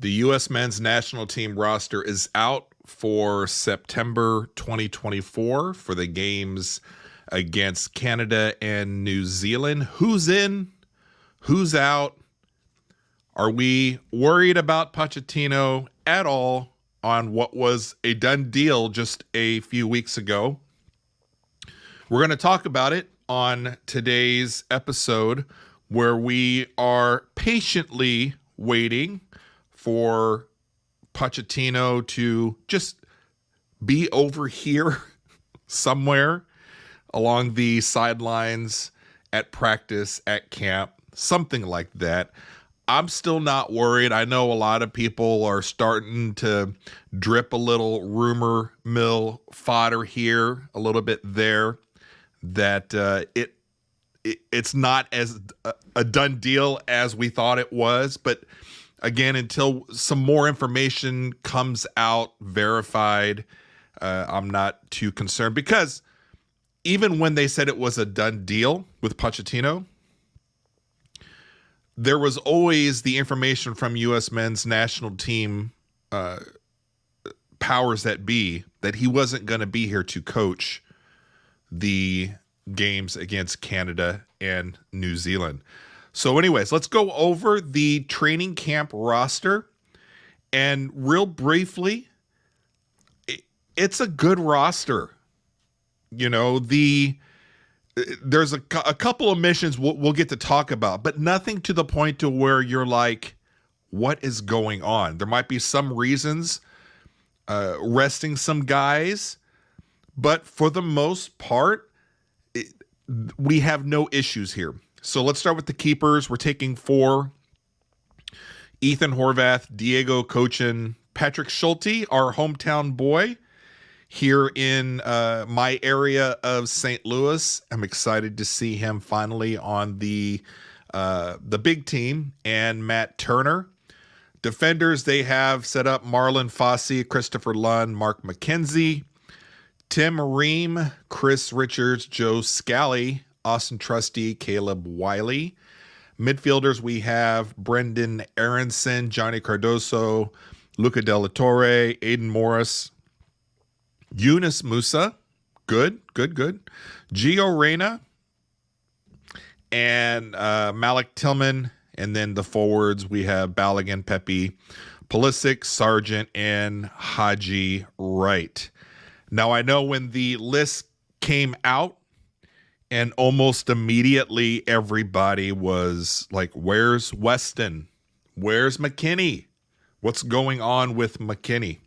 The U.S. men's national team roster is out for September 2024 for the games against Canada and New Zealand. Who's in? Who's out? Are we worried about Pochettino at all on what was a done deal just a few weeks ago? We're going to talk about it on today's episode, where we are patiently waiting for Pochettino to just be over here somewhere along the sidelines at practice, at camp, something like that. I'm still not worried. I know a lot of people are starting to drip a little rumor mill fodder here, a little bit there, that it's not as a done deal as we thought it was. But again, until some more information comes out verified, I'm not too concerned, because even when they said it was a done deal with Pochettino, there was always the information from U.S. men's national team powers that be that he wasn't going to be here to coach the games against Canada and New Zealand. So anyways, let's go over the training camp roster. And real briefly, it's a good roster. You know, there's a couple of missions we'll get to talk about, but nothing to the point to where you're like, what is going on? There might be some reasons resting some guys, but for the most part, we have no issues here. So let's start with the keepers. We're taking 4. Ethan Horvath, Diego Cochin, Patrick Schulte, our hometown boy here in my area of St. Louis. I'm excited to see him finally on the big team, and Matt Turner. Defenders, they have set up Marlon Fossey, Christopher Lund, Mark McKenzie, Tim Ream, Chris Richards, Joe Scally, Austin Trusty, Caleb Wiley. Midfielders, we have Brendan Aronson, Johnny Cardoso, Luca Della Torre, Aiden Morris, Yunus Musa, good. Gio Reyna, and Malik Tillman. And then the forwards, we have Balogun, Pepe, Pulisic, Sargent, and Haji Wright. Now, I know when the list came out, and almost immediately everybody was like, where's Weston? Where's McKennie? What's going on with McKennie?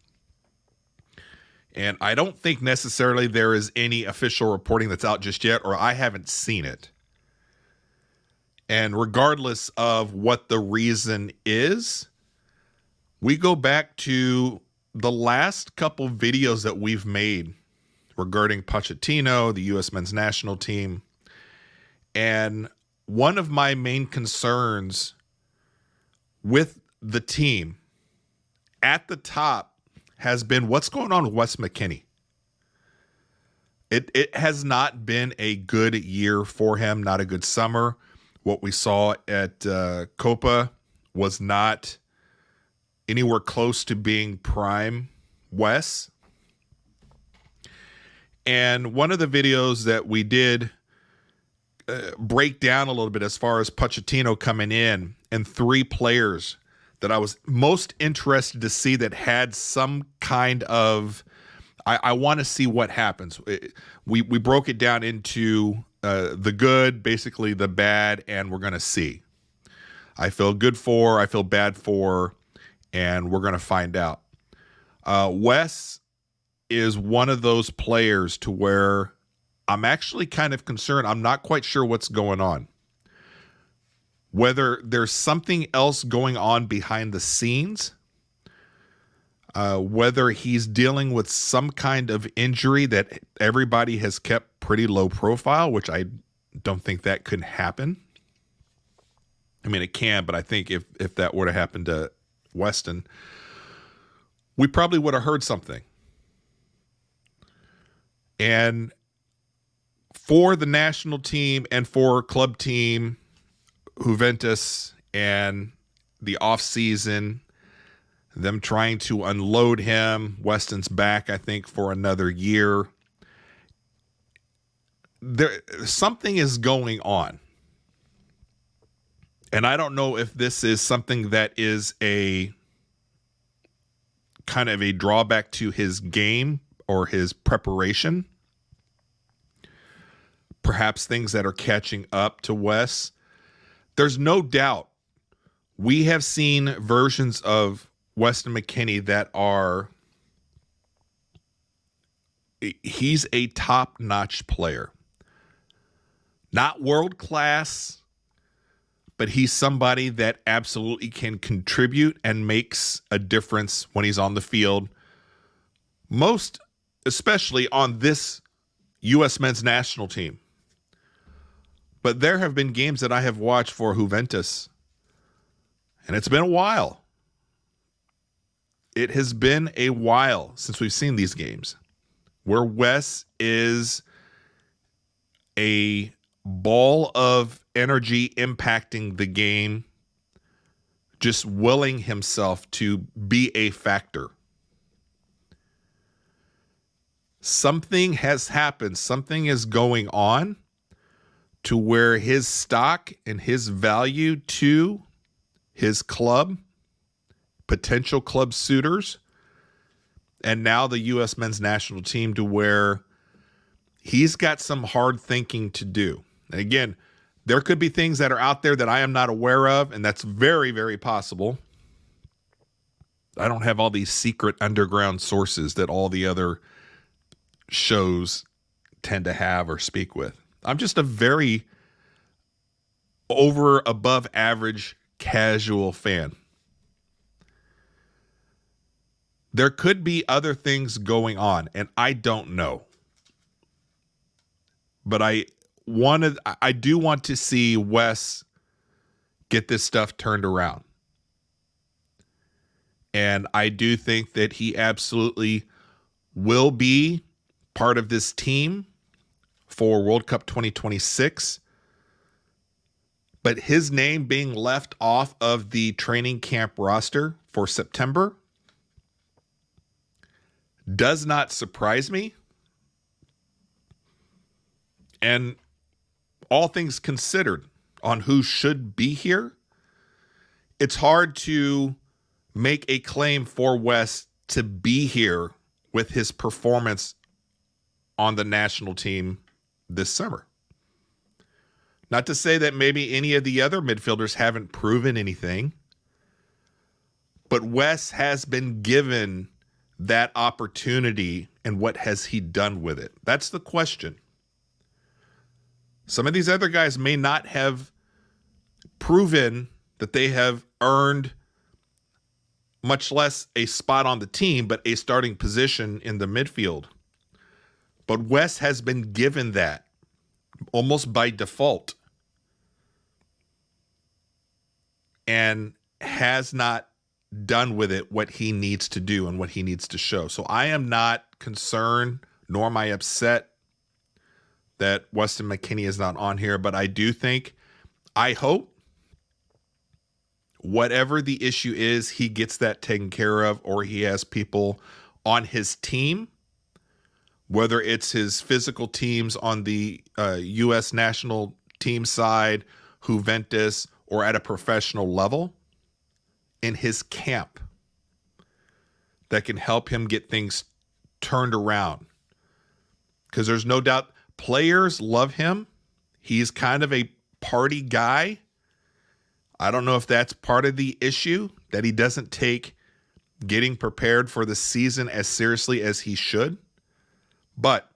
And I don't think necessarily there is any official reporting that's out just yet, or I haven't seen it. And regardless of what the reason is, we go back to the last couple videos that we've made regarding Pochettino, the U.S. men's national team. And one of my main concerns with the team at the top has been what's going on with Weston Mckennie. It has not been a good year for him, not a good summer. What we saw at Copa was not anywhere close to being prime Wes. And one of the videos that we did break down a little bit as far as Pochettino coming in, and 3 players that I was most interested to see that had some kind of, I want to see what happens. We broke it down into the good, basically the bad, and we're going to see. I feel good for, I feel bad for, and we're going to find out. Wes is one of those players to where I'm actually kind of concerned. I'm not quite sure what's going on. Whether there's something else going on behind the scenes, whether he's dealing with some kind of injury that everybody has kept pretty low profile, which I don't think that could happen. I mean, it can, but I think if that were to happen to Weston, we probably would have heard something. And for the national team and for club team, Juventus, and the offseason, them trying to unload him. Weston's back, I think, for another year. Something is going on. And I don't know if this is something that is a kind of a drawback to his game or his preparation. Perhaps things that are catching up to Wes. There's no doubt we have seen versions of Weston Mckennie that are, he's a top-notch player. Not world-class, but he's somebody that absolutely can contribute and makes a difference when he's on the field. Most especially on this U.S. men's national team. But there have been games that I have watched for Juventus, and it's been a while. It has been a while since we've seen these games where Wes is a ball of energy impacting the game, just willing himself to be a factor. Something has happened. Something is going on to where his stock and his value to his club, potential club suitors, and now the U.S. men's national team, to where he's got some hard thinking to do. And again, there could be things that are out there that I am not aware of, and that's very, very possible. I don't have all these secret underground sources that all the other shows tend to have or speak with. I'm just a very above average casual fan. There could be other things going on, and I don't know. But I do want to see Wes get this stuff turned around. And I do think that he absolutely will be part of this team for World Cup 2026. But his name being left off of the training camp roster for September does not surprise me. And all things considered on who should be here, it's hard to make a claim for Wes to be here with his performance on the national team this summer. Not to say that maybe any of the other midfielders haven't proven anything, but Wes has been given that opportunity, and what has he done with it? That's the question. Some of these other guys may not have proven that they have earned, much less a spot on the team, but a starting position in the midfield. But Wes has been given that almost by default and has not done with it what he needs to do and what he needs to show. So I am not concerned, nor am I upset that Weston Mckennie is not on here, but I do think, I hope, whatever the issue is, he gets that taken care of, or he has people on his team, whether it's his physical teams on the U.S. national team side, Juventus, or at a professional level, in his camp that can help him get things turned around. Because there's no doubt players love him. He's kind of a party guy. I don't know if that's part of the issue, that he doesn't take getting prepared for the season as seriously as he should. But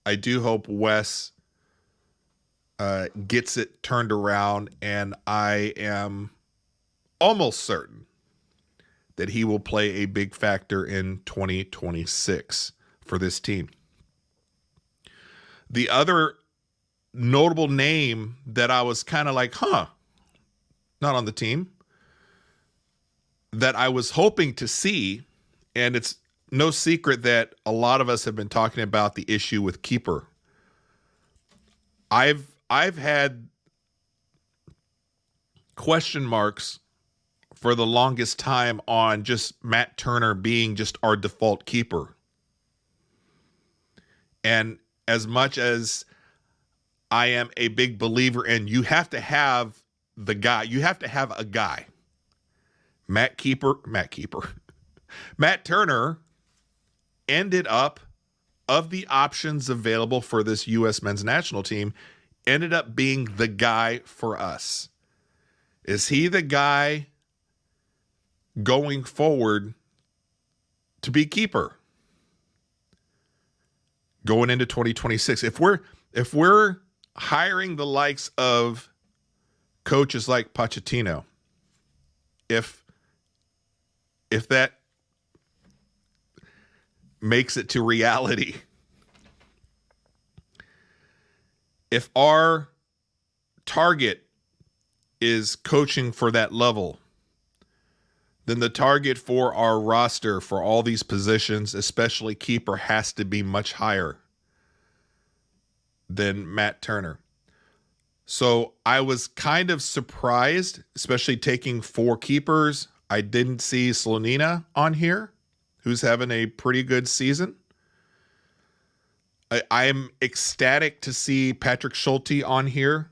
I do hope Wes gets it turned around, and I am almost certain that he will play a big factor in 2026 for this team. The other notable name that I was kind of like, not on the team, that I was hoping to see, and it's no secret that a lot of us have been talking about the issue with keeper. I've had question marks for the longest time on just Matt Turner being just our default keeper. And as much as I am a big believer in you have to have the guy, you have to have a guy. Matt Turner ended up, of the options available for this U.S. men's national team, ended up being the guy for us. Is he the guy going forward to be keeper going into 2026? If we're hiring the likes of coaches like Pochettino, if that makes it to reality, if our target is coaching for that level, then the target for our roster for all these positions, especially keeper, has to be much higher than Matt Turner. So I was kind of surprised, especially taking 4 keepers. I didn't see Slonina on here, who's having a pretty good season. I am ecstatic to see Patrick Schulte on here.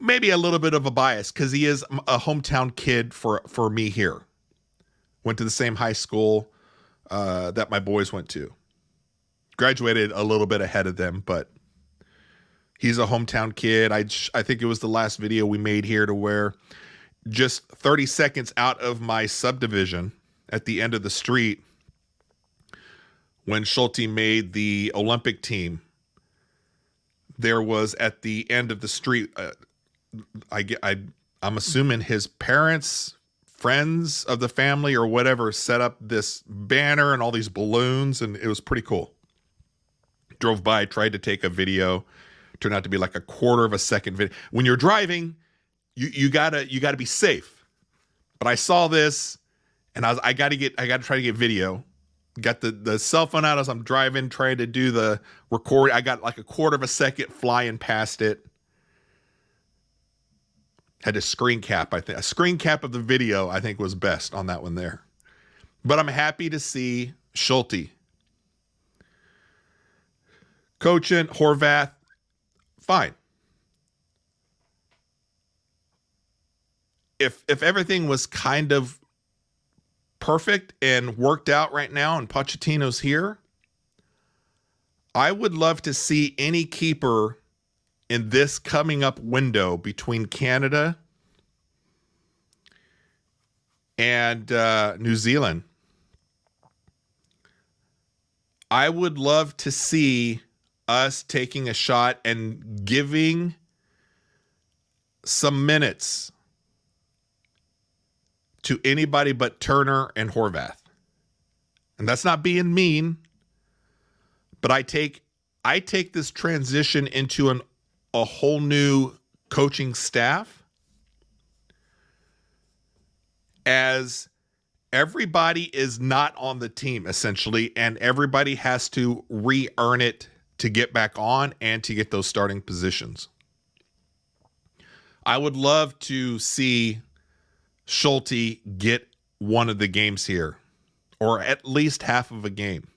Maybe a little bit of a bias because he is a hometown kid for me here. Went to the same high school that my boys went to. Graduated a little bit ahead of them, but he's a hometown kid. I think it was the last video we made here to where just 30 seconds out of my subdivision at the end of the street, when Schulte made the Olympic team, there was at the end of the street, I'm assuming his parents, friends of the family or whatever, set up this banner and all these balloons, and it was pretty cool. Drove by, tried to take a video. Turned out to be like a quarter of a second video. When you're driving, you gotta be safe. But I saw this, and I gotta try to get video. Got the cell phone out as I'm driving, trying to do the record. I got like a quarter of a second flying past it. Had a screen cap, I think. A screen cap of the video, I think, was best on that one there. But I'm happy to see Schulte coaching. Horvath, fine. If everything was kind of perfect and worked out right now and Pochettino's here, I would love to see any keeper in this coming up window between Canada and New Zealand. I would love to see us taking a shot and giving some minutes to anybody but Turner and Horvath. And that's not being mean, but I take this transition into a whole new coaching staff as everybody is not on the team essentially, and everybody has to re-earn it to get back on and to get those starting positions. I would love to see Schulte get one of the games here, or at least half of a game,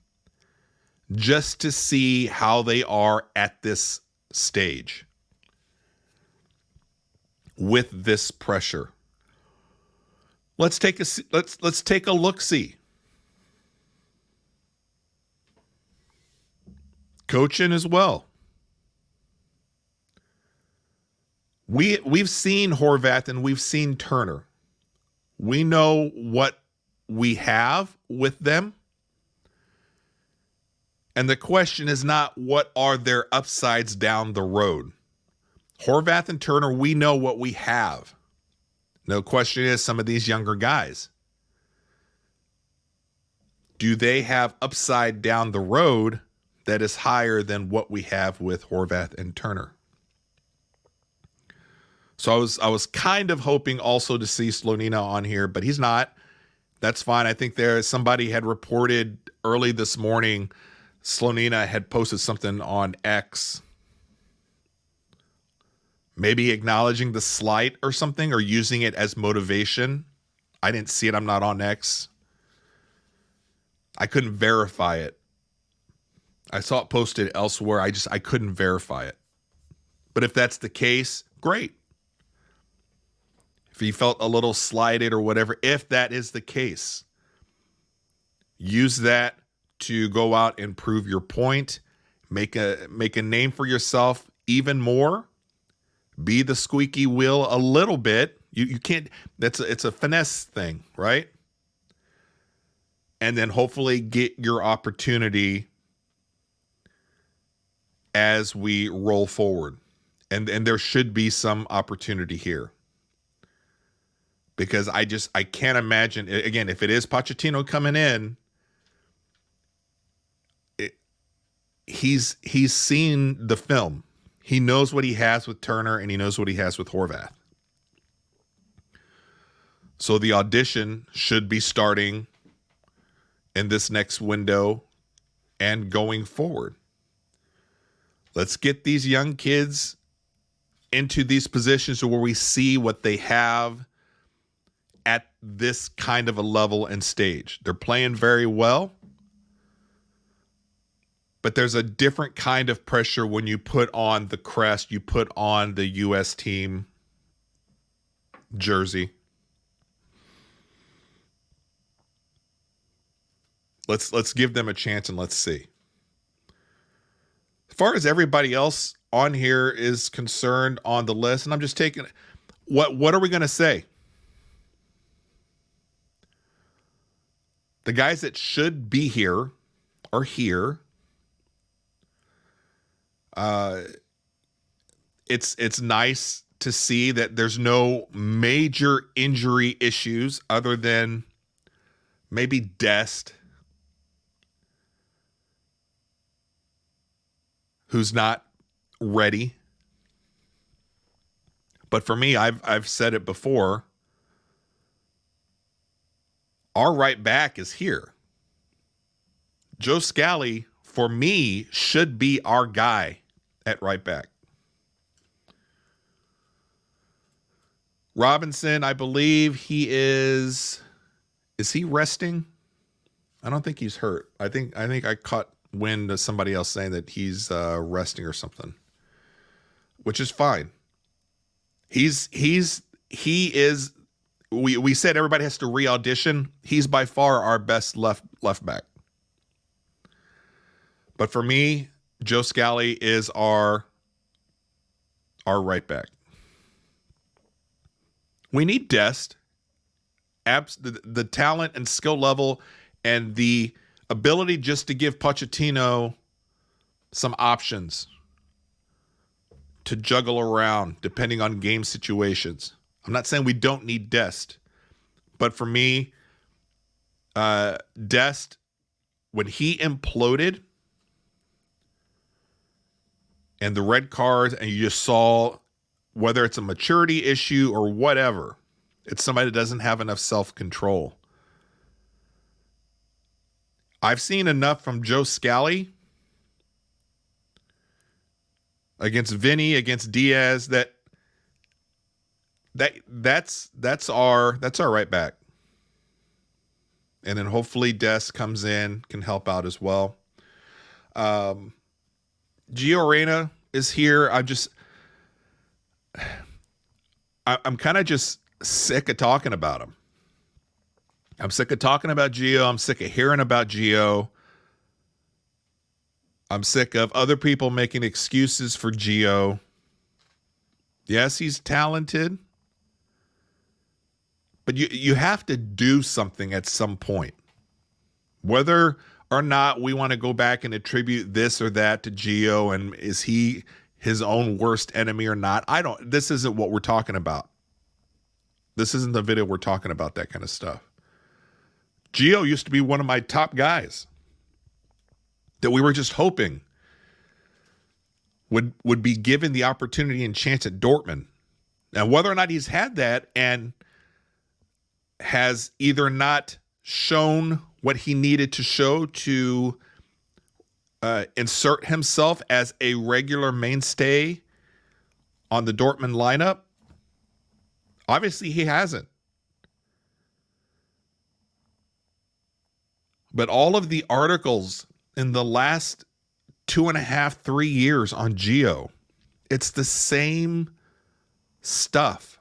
just to see how they are at this stage with this pressure. Let's take a look-see. Coaching as well. We've seen Horvath and we've seen Turner. We know what we have with them. And the question is not what are their upsides down the road. Horvath and Turner, we know what we have. No question is some of these younger guys. Do they have upside down the road that is higher than what we have with Horvath and Turner? So I was kind of hoping also to see Slonina on here, but he's not. That's fine. I think somebody had reported early this morning, Slonina had posted something on X Maybe acknowledging the slight or something, or using it as motivation. I didn't see it. I'm not on X. I couldn't verify it. I saw it posted elsewhere. I couldn't verify it. But if that's the case, great. If he felt a little slighted or whatever, if that is the case, use that to go out and prove your point, make a name for yourself even more, be the squeaky wheel a little bit. You can't, it's a finesse thing, right? And then hopefully get your opportunity as we roll forward. And there should be some opportunity here. Because I can't imagine, again, if it is Pochettino coming in, he's seen the film. He knows what he has with Turner, and he knows what he has with Horvath. So the audition should be starting in this next window and going forward. Let's get these young kids into these positions where we see what they have at this kind of a level and stage. They're playing very well, but there's a different kind of pressure when you put on the crest, you put on the U.S. team jersey. Let's give them a chance and let's see. As far as everybody else on here is concerned on the list, and I'm just taking, what are we going to say? The guys that should be here are here. It's nice to see that there's no major injury issues other than maybe Dest, who's not ready. But for me, I've said it before. Our right back is here. Joe Scally, for me, should be our guy at right back. Robinson, I believe he is he resting? I don't think he's hurt. I think I caught wind of somebody else saying that he's resting or something, which is fine. He is. We said everybody has to re-audition. He's by far our best left back. But for me, Joe Scally is our right back. We need Dest. The talent and skill level and the ability just to give Pochettino some options to juggle around depending on game situations. I'm not saying we don't need Dest, but for me, Dest, when he imploded and the red cards, and you just saw whether it's a maturity issue or whatever, it's somebody that doesn't have enough self-control. I've seen enough from Joe Scally against Vinny, against Diaz, that's our right back. And then hopefully Des comes in, can help out as well. Gio Reyna is here. I'm kind of just sick of talking about him. I'm sick of talking about Gio. I'm sick of hearing about Gio. I'm sick of other people making excuses for Gio. Yes, he's talented, but you have to do something at some point. Whether or not we want to go back and attribute this or that to Gio, and is he his own worst enemy or not? This isn't what we're talking about. This isn't the video we're talking about, that kind of stuff. Gio used to be one of my top guys that we were just hoping would be given the opportunity and chance at Dortmund. Now, whether or not he's had that and has either not shown what he needed to show to insert himself as a regular mainstay on the Dortmund lineup? Obviously, he hasn't. But all of the articles in the last 2.5, 3 years on Gio, it's the same stuff.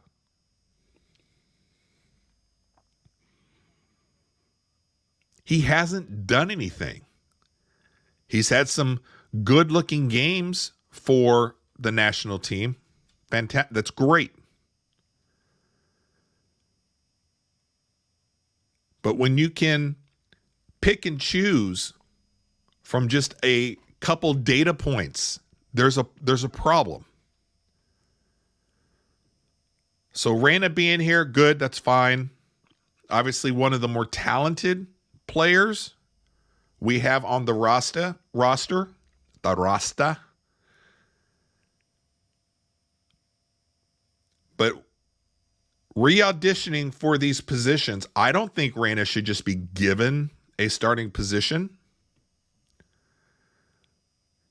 He hasn't done anything. He's had some good-looking games for the national team. Fantastic. That's great. But when you can pick and choose from just a couple data points, there's a problem. So Reyna being here, good, that's fine. Obviously one of the more talented players we have on the roster. But re-auditioning for these positions, I don't think Reyna should just be given a starting position.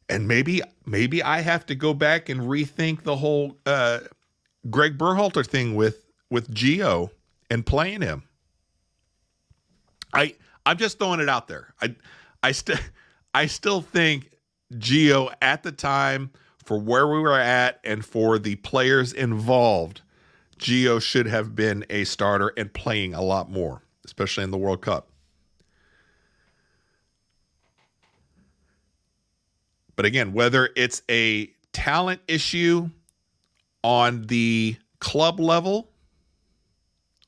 And maybe I have to go back and rethink the whole Greg Berhalter thing with Gio and playing him. I'm just throwing it out there. I still think Gio at the time, for where we were at and for the players involved, Gio should have been a starter and playing a lot more, especially in the World Cup. But again, whether it's a talent issue on the club level,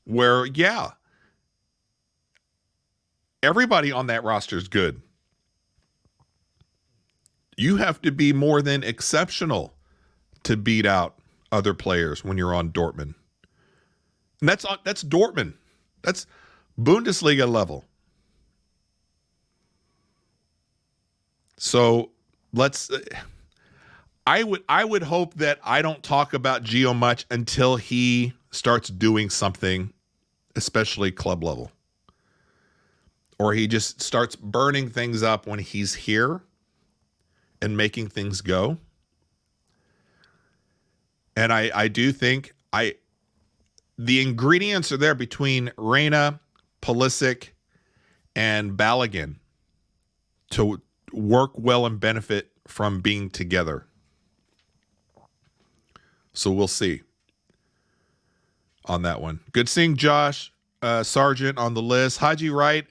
where, yeah, everybody on that roster is good. You have to be more than exceptional to beat out other players when you're on Dortmund. And that's Dortmund. That's Bundesliga level. So I would hope that I don't talk about Gio much until he starts doing something, especially club level. Or he just starts burning things up when he's here and making things go. And I do think the ingredients are there between Reyna, Pulisic, and Balogun to work well and benefit from being together. So we'll see on that one. Good seeing Josh Sargent on the list. Haji Wright,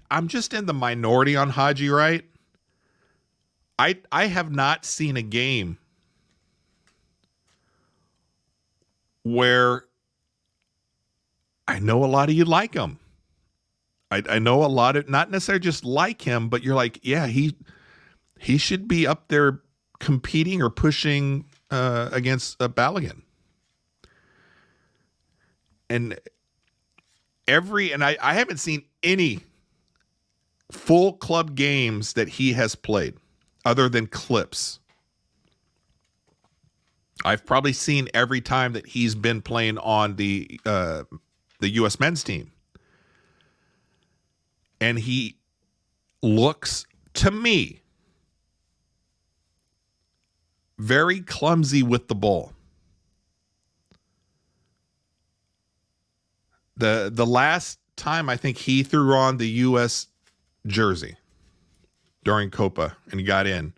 I'm just in the minority on Haji Wright. I have not seen a game where I know a lot of you like him. I know a lot of, not necessarily just like him, but you're like, yeah, he should be up there competing or pushing against Balogun. And I haven't seen any full club games that he has played other than clips. I've probably seen every time that he's been playing on the U.S. men's team. And he looks, to me, very clumsy with the ball. The last time I think he threw on the U.S. jersey during Copa and he got in,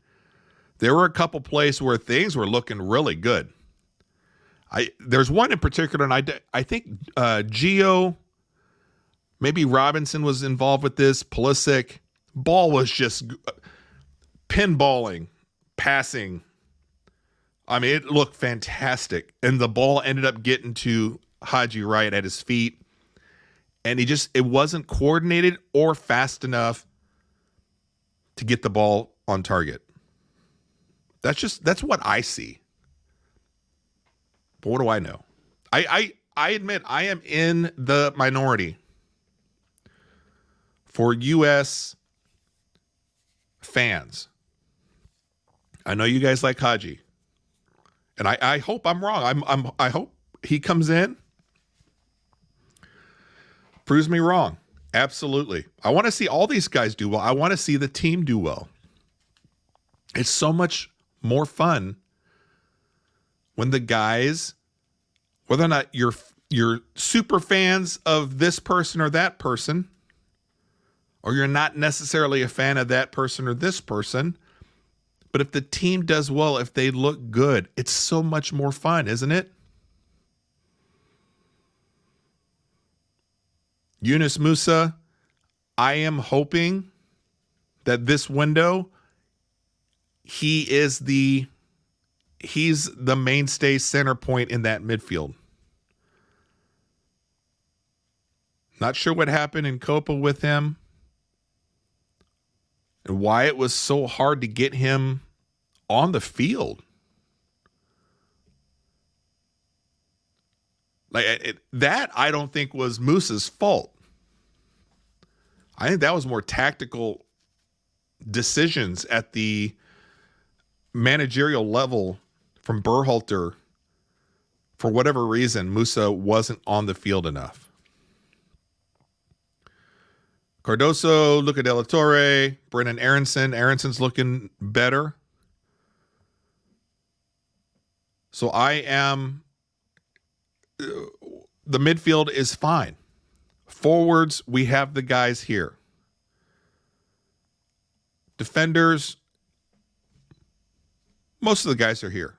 there were a couple plays where things were looking really good. There's one in particular, and I think Gio, maybe Robinson was involved with this. Pulisic, ball was just pinballing, passing. I mean, it looked fantastic. And the ball ended up getting to Haji Wright at his feet. And it wasn't coordinated or fast enough to get the ball on target. That's what I see. But what do I know? I admit I am in the minority for U.S. fans. I know you guys like Haji. And I hope I'm wrong. I hope he comes in, proves me wrong. Absolutely. I want to see all these guys do well. I want to see the team do well. It's so much more fun when the guys, whether or not you're super fans of this person or that person, or you're not necessarily a fan of that person or this person, but if the team does well, if they look good, it's so much more fun, isn't it? Yunus Musa, I am hoping that this window, he's the mainstay center point in that midfield. Not sure what happened in Copa with him and why it was so hard to get him on the field. That I don't think was Musa's fault. I think that was more tactical decisions at the managerial level from Berhalter. For whatever reason, Musa wasn't on the field enough. Cardoso, Luca De La Torre, Brennan Aronson. Aronson's looking better. So the midfield is fine. Forwards, we have the guys here. Defenders, most of the guys are here.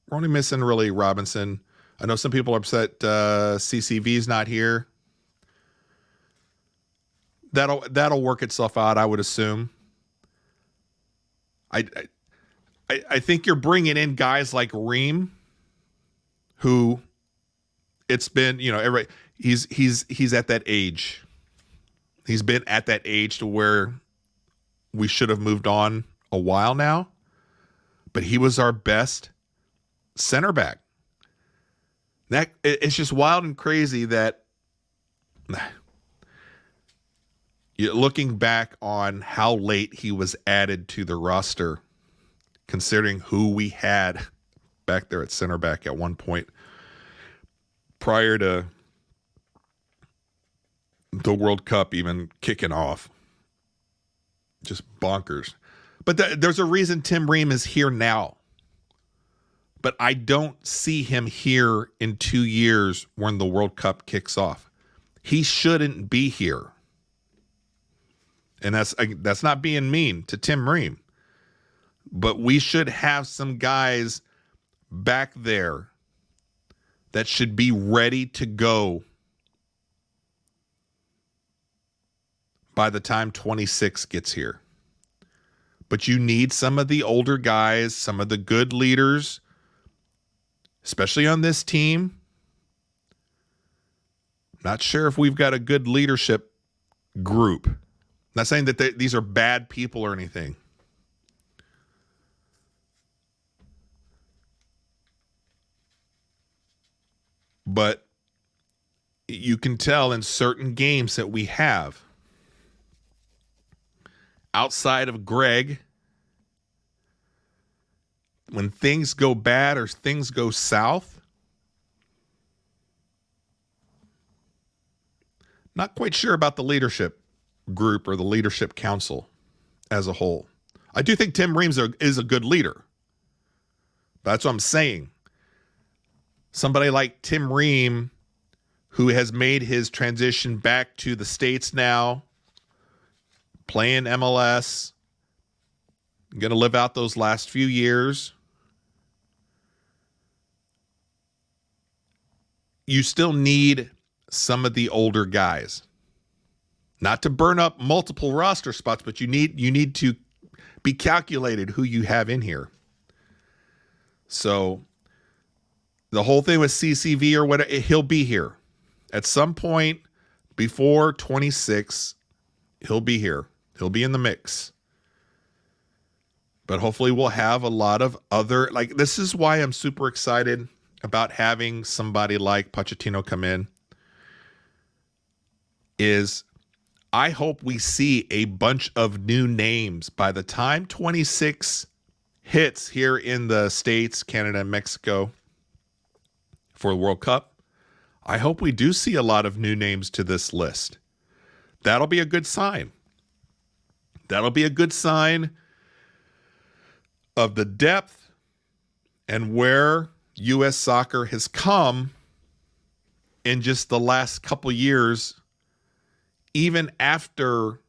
We're only missing really Robinson. I know some people are upset CCV's not here. That'll work itself out, I would assume. I think you're bringing in guys like Ream, who it's been, everybody, he's at that age. He's been at that age to where we should have moved on a while now, but he was our best center back. It's just wild and crazy that looking back on how late he was added to the roster, considering who we had back there at center back at one point prior to the World Cup even kicking off. Just bonkers. But there's a reason Tim Ream is here now. But I don't see him here in 2 years when the World Cup kicks off. He shouldn't be here. And that's not being mean to Tim Ream. But we should have some guys back there that should be ready to go by the time 26 gets here. But you need some of the older guys, some of the good leaders, especially on this team. Not sure if we've got a good leadership group. Not saying that these are bad people or anything. But you can tell in certain games that we have, outside of Greg, when things go bad or things go south, not quite sure about the leadership group or the leadership council as a whole. I do think Tim Ream is a good leader. That's what I'm saying. Somebody like Tim Ream, who has made his transition back to the States now, playing MLS, going to live out those last few years. You still need some of the older guys. Not to burn up multiple roster spots, but you need to be calculated who you have in here. So the whole thing with CCV or whatever, he'll be here. At some point before 26, he'll be here. He'll be in the mix. But hopefully we'll have a lot of other, this is why I'm super excited about having somebody like Pochettino come in, is I hope we see a bunch of new names by the time 26 hits here in the States, Canada, and Mexico for the World Cup. I hope we do see a lot of new names to this list. That'll be a good sign. That'll be a good sign of the depth and where U.S. soccer has come in just the last couple years, even after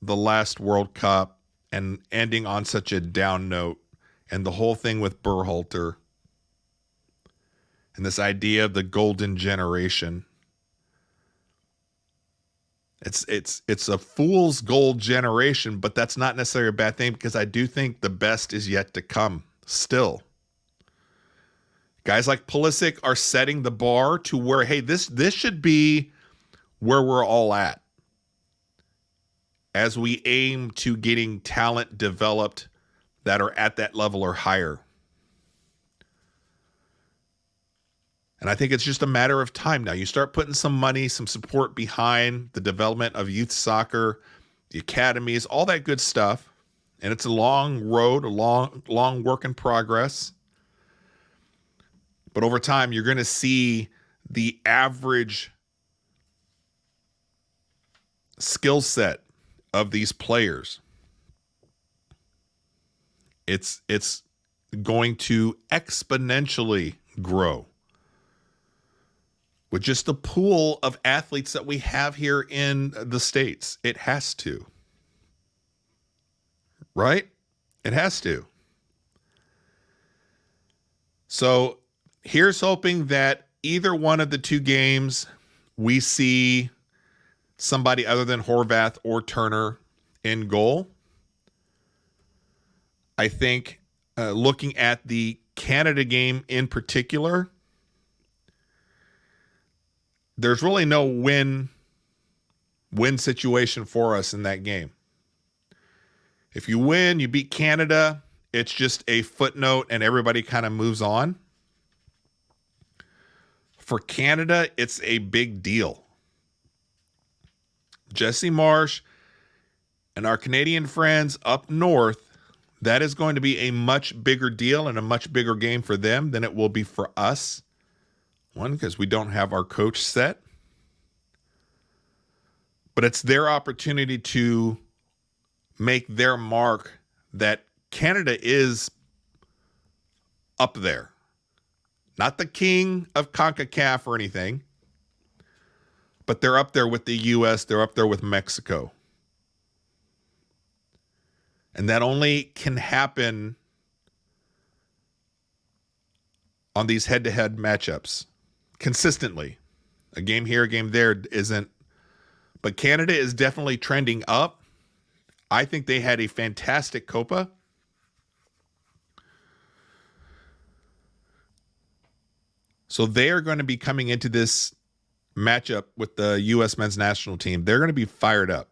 the last World Cup and ending on such a down note, and the whole thing with Berhalter and this idea of the golden generation. It's a fool's gold generation, but that's not necessarily a bad thing, because I do think the best is yet to come still. Guys like Pulisic are setting the bar to where, hey, this should be where we're all at as we aim to getting talent developed that are at that level or higher. And I think it's just a matter of time now. You start putting some money, some support behind the development of youth soccer, the academies, all that good stuff. And it's a long road, a long work in progress. But over time, you're going to see the average skill set of these players. It's going to exponentially grow with just the pool of athletes that we have here in the States. It has to. Right? It has to. So here's hoping that either one of the two games we see somebody other than Horvath or Turner in goal. I think looking at the Canada game in particular, there's really no win situation for us in that game. If you win, you beat Canada, it's just a footnote and everybody kind of moves on. For Canada, it's a big deal. Jesse Marsh and our Canadian friends up north, that is going to be a much bigger deal and a much bigger game for them than it will be for us. One, because we don't have our coach set. But it's their opportunity to make their mark that Canada is up there. Not the king of CONCACAF or anything, but they're up there with the U.S., they're up there with Mexico. And that only can happen on these head-to-head matchups consistently. A game here, a game there isn't. But Canada is definitely trending up. I think they had a fantastic Copa. So they are going to be coming into this matchup with the U.S. men's national team. They're going to be fired up.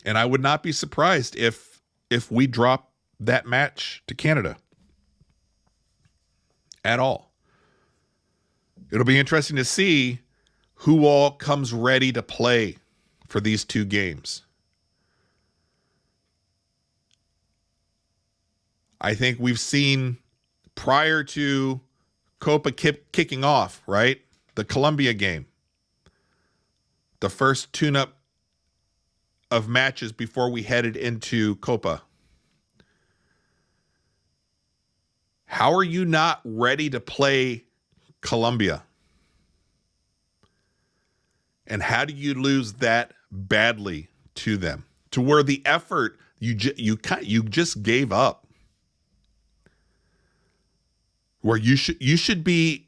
And I would not be surprised if we drop that match to Canada at all. It'll be interesting to see who all comes ready to play for these two games. I think we've seen prior to Copa kicking off, right? The Colombia game. The first tune-up of matches before we headed into Copa. How are you not ready to play Colombia? And how do you lose that badly to them? To where the effort you just gave up. Where you should be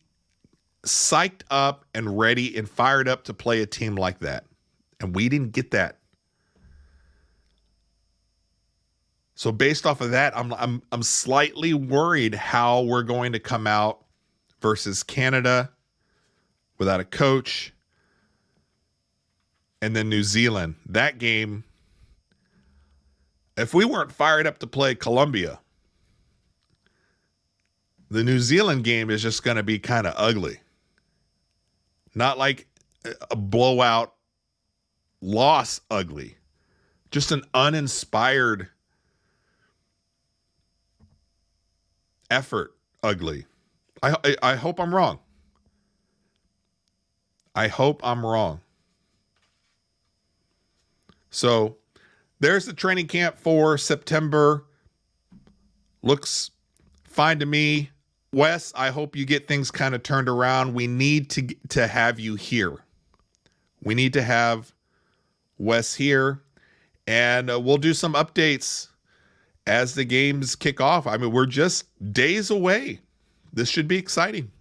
psyched up and ready and fired up to play a team like that. And we didn't get that. So based off of that, I'm slightly worried how we're going to come out versus Canada without a coach. And then New Zealand. That game, if we weren't fired up to play Colombia, the New Zealand game is just going to be kind of ugly. Not like a blowout loss ugly. Just an uninspired effort ugly. I hope I'm wrong. I hope I'm wrong. So there's the training camp for September. Looks fine to me. Wes, I hope you get things kind of turned around. We need to have you here. We need to have Wes here, and we'll do some updates as the games kick off. I mean, we're just days away. This should be exciting.